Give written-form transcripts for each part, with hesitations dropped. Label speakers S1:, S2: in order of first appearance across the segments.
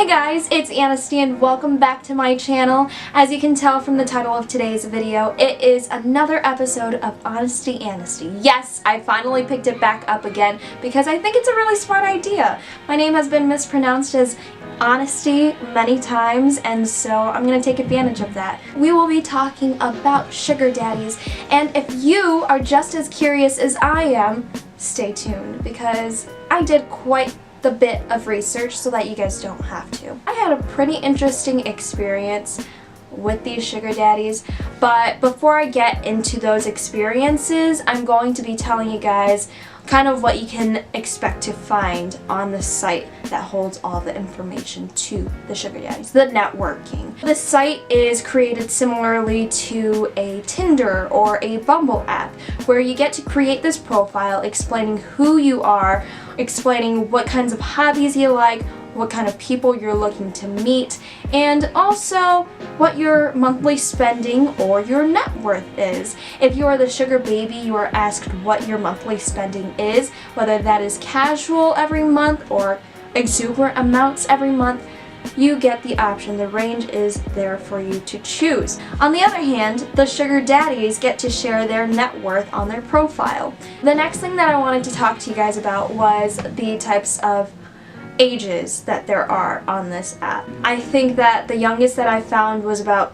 S1: Hey guys, it's Anasti and welcome back to my channel. As you can tell from the title of today's video, it is another episode of Honesty Anasti. Yes, I finally picked it back up again because I think it's a really smart idea. My name has been mispronounced as Honesty many times, and so I'm going to take advantage of that. We will be talking about sugar daddies, and if you are just as curious as I am, stay tuned because I did quite the bit of research so that you guys don't have to. I had a pretty interesting experience with these sugar daddies, but before I get into those experiences, I'm going to be telling you guys kind of what you can expect to find on the site that holds all the information to the sugar daddies, the networking. The site is created similarly to a Tinder or a Bumble app, where you get to create this profile explaining who you are, explaining what kinds of hobbies you like, what kind of people you're looking to meet, and also what your monthly spending or your net worth is. If you are the sugar baby, you are asked what your monthly spending is, whether that is casual every month or exuberant amounts every month. You get the option. The range is there for you to choose. On the other hand, the sugar daddies get to share their net worth on their profile. The next thing that I wanted to talk to you guys about was the types of ages that there are on this app. I think that the youngest that I found was about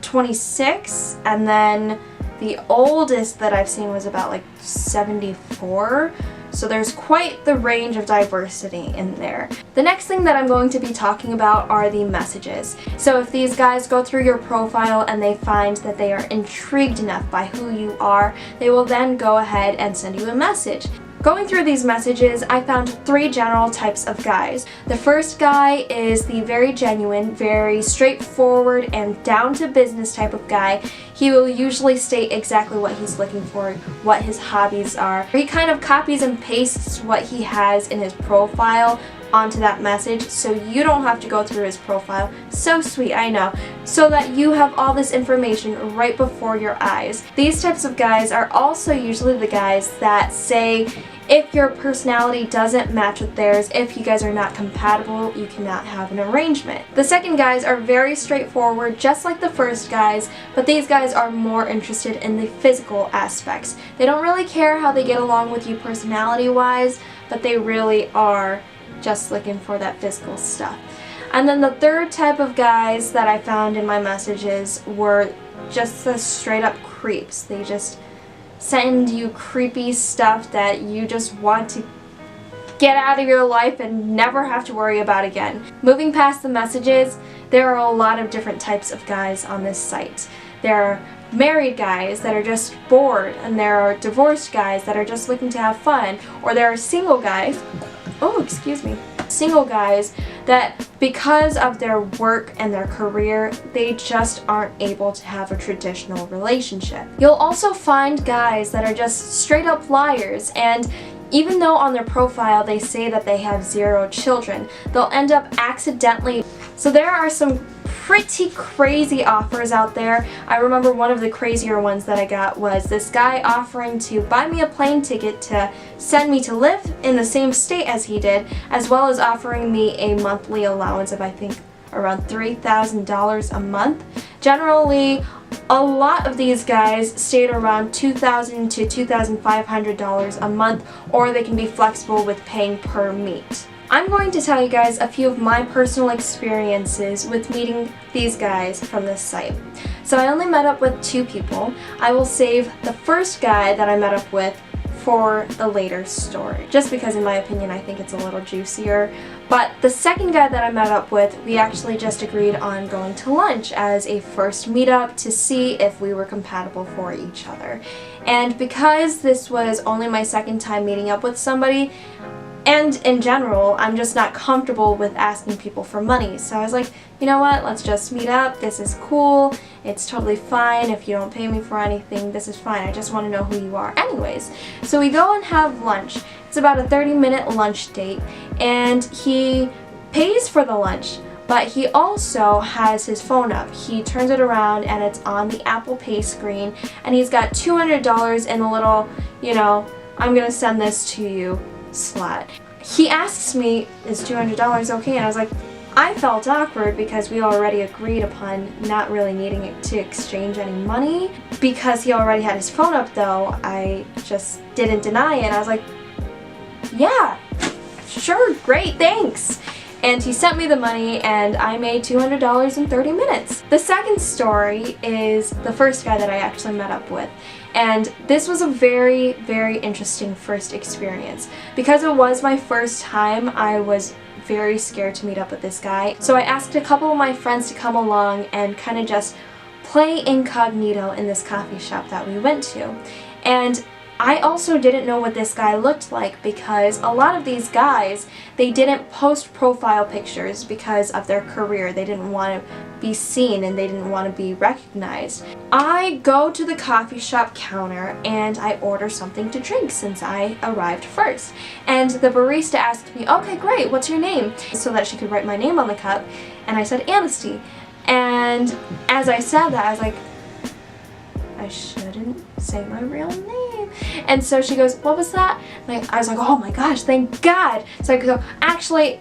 S1: 26, and then the oldest that I've seen was about like 74. So there's quite the range of diversity in there. The next thing that I'm going to be talking about are the messages. So if these guys go through your profile and they find that they are intrigued enough by who you are, they will then go ahead and send you a message. Going through these messages, I found three general types of guys. The first guy is the very genuine, very straightforward, and down-to-business type of guy. He will usually state exactly what he's looking for, what his hobbies are. He kind of copies and pastes what he has in his profile onto that message, so you don't have to go through his profile. So sweet, I know. So that you have all this information right before your eyes. These types of guys are also usually the guys that say, if your personality doesn't match with theirs, if you guys are not compatible, you cannot have an arrangement. The second guys are very straightforward, just like the first guys, but these guys are more interested in the physical aspects. They don't really care how they get along with you personality-wise, but they really are just looking for that physical stuff. And then the third type of guys that I found in my messages were just the straight up creeps. They just send you creepy stuff that you just want to get out of your life and never have to worry about again. Moving past the messages, there are a lot of different types of guys on this site. There are married guys that are just bored, and there are divorced guys that are just looking to have fun, or there are single guys, single guys that because of their work and their career, they just aren't able to have a traditional relationship. You'll also find guys that are just straight up liars, and even though on their profile they say that they have 0 children, they'll end up accidentally. So there are some pretty crazy offers out there. I remember one of the crazier ones that I got was this guy offering to buy me a plane ticket to send me to live in the same state as he did, as well as offering me a monthly allowance of I think around $3,000 a month. Generally, a lot of these guys stayed around $2,000 to $2,500 a month, or they can be flexible with paying per meet. I'm going to tell you guys a few of my personal experiences with meeting these guys from this site. So I only met up with 2 people. I will save the first guy that I met up with for a later story, just because in my opinion I think it's a little juicier. But the second guy that I met up with, we actually just agreed on going to lunch as a first meetup to see if we were compatible for each other. And because this was only my second time meeting up with somebody, and in general, I'm just not comfortable with asking people for money. So I was like, you know what, let's just meet up. This is cool. It's totally fine if you don't pay me for anything. This is fine. I just want to know who you are anyways. So we go and have lunch. It's about a 30-minute lunch date, and he pays for the lunch, but he also has his phone up. He turns it around and it's on the Apple Pay screen, and he's got $200 in a little, I'm gonna send this to you slot. He asks me, is $200 okay? And I was like, I felt awkward because we already agreed upon not really needing to exchange any money. Because he already had his phone up though, I just didn't deny it. I was like, yeah, sure, great, thanks. And he sent me the money and I made $200 in 30 minutes. The second story is the first guy that I actually met up with. And this was a very, very interesting first experience. Because it was my first time, I was very scared to meet up with this guy. So I asked a couple of my friends to come along and kind of just play incognito in this coffee shop that we went to. And I also didn't know what this guy looked like because a lot of these guys, they didn't post profile pictures because of their career. They didn't want to be seen and they didn't want to be recognized. I go to the coffee shop counter and I order something to drink since I arrived first. And the barista asked me, okay, great, what's your name? So that she could write my name on the cup. And I said, Anasti. And as I said that, I was like, I shouldn't say my real name. And so she goes, what was that? And I was like, oh my gosh, thank God. So I go, actually,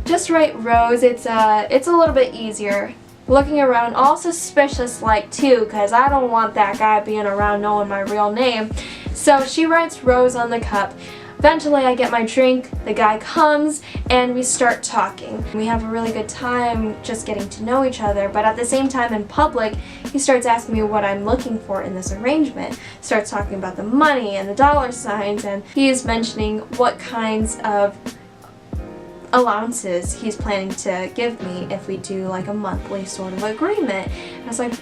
S1: just write Rose. It's a little bit easier. Looking around, all suspicious like too, because I don't want that guy being around knowing my real name. So she writes Rose on the cup. Eventually I get my drink, the guy comes, and we start talking. We have a really good time just getting to know each other, but at the same time in public, he starts asking me what I'm looking for in this arrangement. Starts talking about the money and the dollar signs, and he is mentioning what kinds of allowances he's planning to give me if we do like a monthly sort of agreement. And I was like,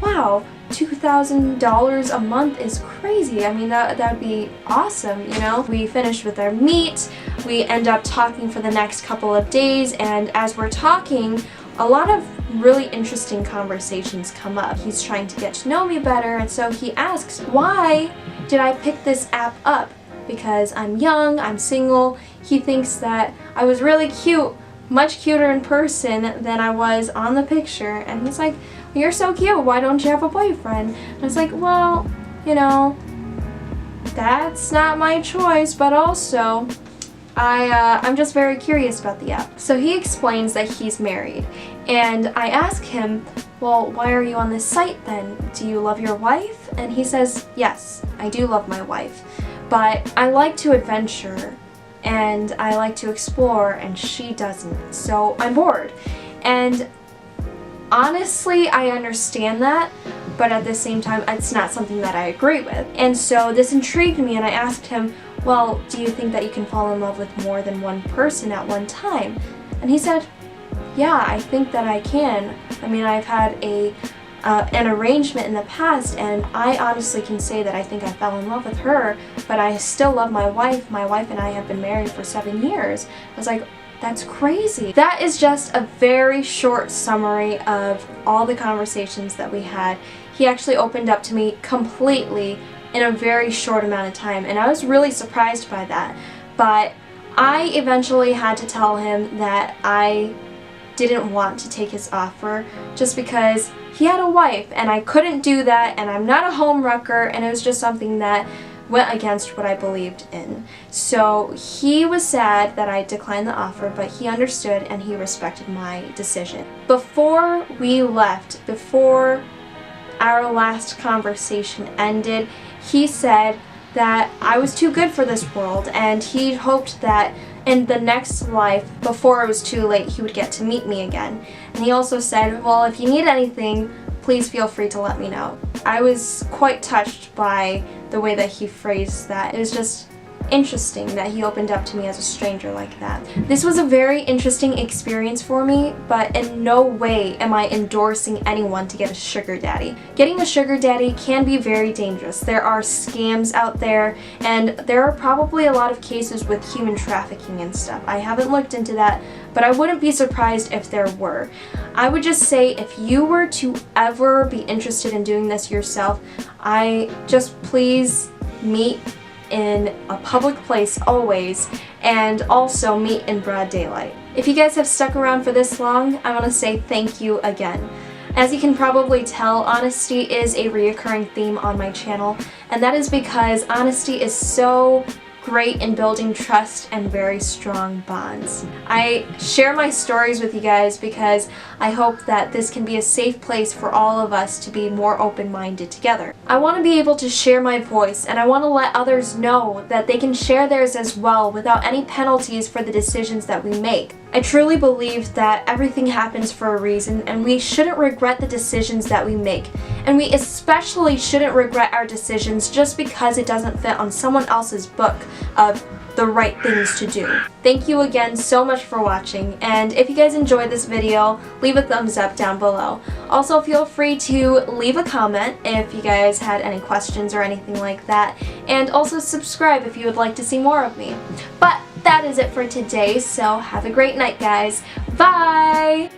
S1: wow, $2,000 a month is crazy. I mean, that'd be awesome, you know? We finished with our meet, we end up talking for the next couple of days, and as we're talking, a lot of really interesting conversations come up. He's trying to get to know me better, and so he asks, why did I pick this app up? Because I'm young, I'm single. He thinks that I was really cute, much cuter in person than I was on the picture, and he's like, you're so cute, why don't you have a boyfriend? And I was like, well, you know, that's not my choice, but also I'm just very curious about the app. So he explains that he's married, and I ask him, well, why are you on this site then? Do you love your wife? And he says, yes, I do love my wife, but I like to adventure and I like to explore and she doesn't, so I'm bored. And honestly, I understand that, but at the same time, it's not something that I agree with. And so this intrigued me, and I asked him, well, do you think that you can fall in love with more than one person at one time? And he said, yeah, I think that I can. I mean, I've had an arrangement in the past, and I honestly can say that I think I fell in love with her, but I still love my wife. My wife and I have been married for 7 years. I was like, that's crazy. That is just a very short summary of all the conversations that we had. He actually opened up to me completely in a very short amount of time, and I was really surprised by that. But I eventually had to tell him that I didn't want to take his offer just because he had a wife and I couldn't do that, and I'm not a homewrecker, and it was just something that went against what I believed in. So he was sad that I declined the offer, but he understood and he respected my decision. Before we left, before our last conversation ended, he said that I was too good for this world, and he hoped that in the next life, before it was too late, he would get to meet me again. And he also said, well, if you need anything, please feel free to let me know. I was quite touched by the way that he phrased that. It was just interesting that he opened up to me as a stranger like that. This was a very interesting experience for me, but in no way am I endorsing anyone to get a sugar daddy. Getting a sugar daddy can be very dangerous. There are scams out there, and there are probably a lot of cases with human trafficking and stuff. I haven't looked into that, but I wouldn't be surprised if there were. I would just say, if you were to ever be interested in doing this yourself, please meet in a public place always, and also meet in broad daylight. If you guys have stuck around for this long, I want to say thank you again. As you can probably tell, honesty is a reoccurring theme on my channel, and that is because honesty is so great in building trust and very strong bonds. I share my stories with you guys because I hope that this can be a safe place for all of us to be more open-minded together. I want to be able to share my voice, and I want to let others know that they can share theirs as well without any penalties for the decisions that we make. I truly believe that everything happens for a reason, and we shouldn't regret the decisions that we make. And we especially shouldn't regret our decisions just because it doesn't fit on someone else's book of the right things to do. Thank you again so much for watching, and if you guys enjoyed this video, leave a thumbs up down below. Also, feel free to leave a comment if you guys had any questions or anything like that, and also subscribe if you would like to see more of me. But that is it for today, so have a great night, guys. Bye!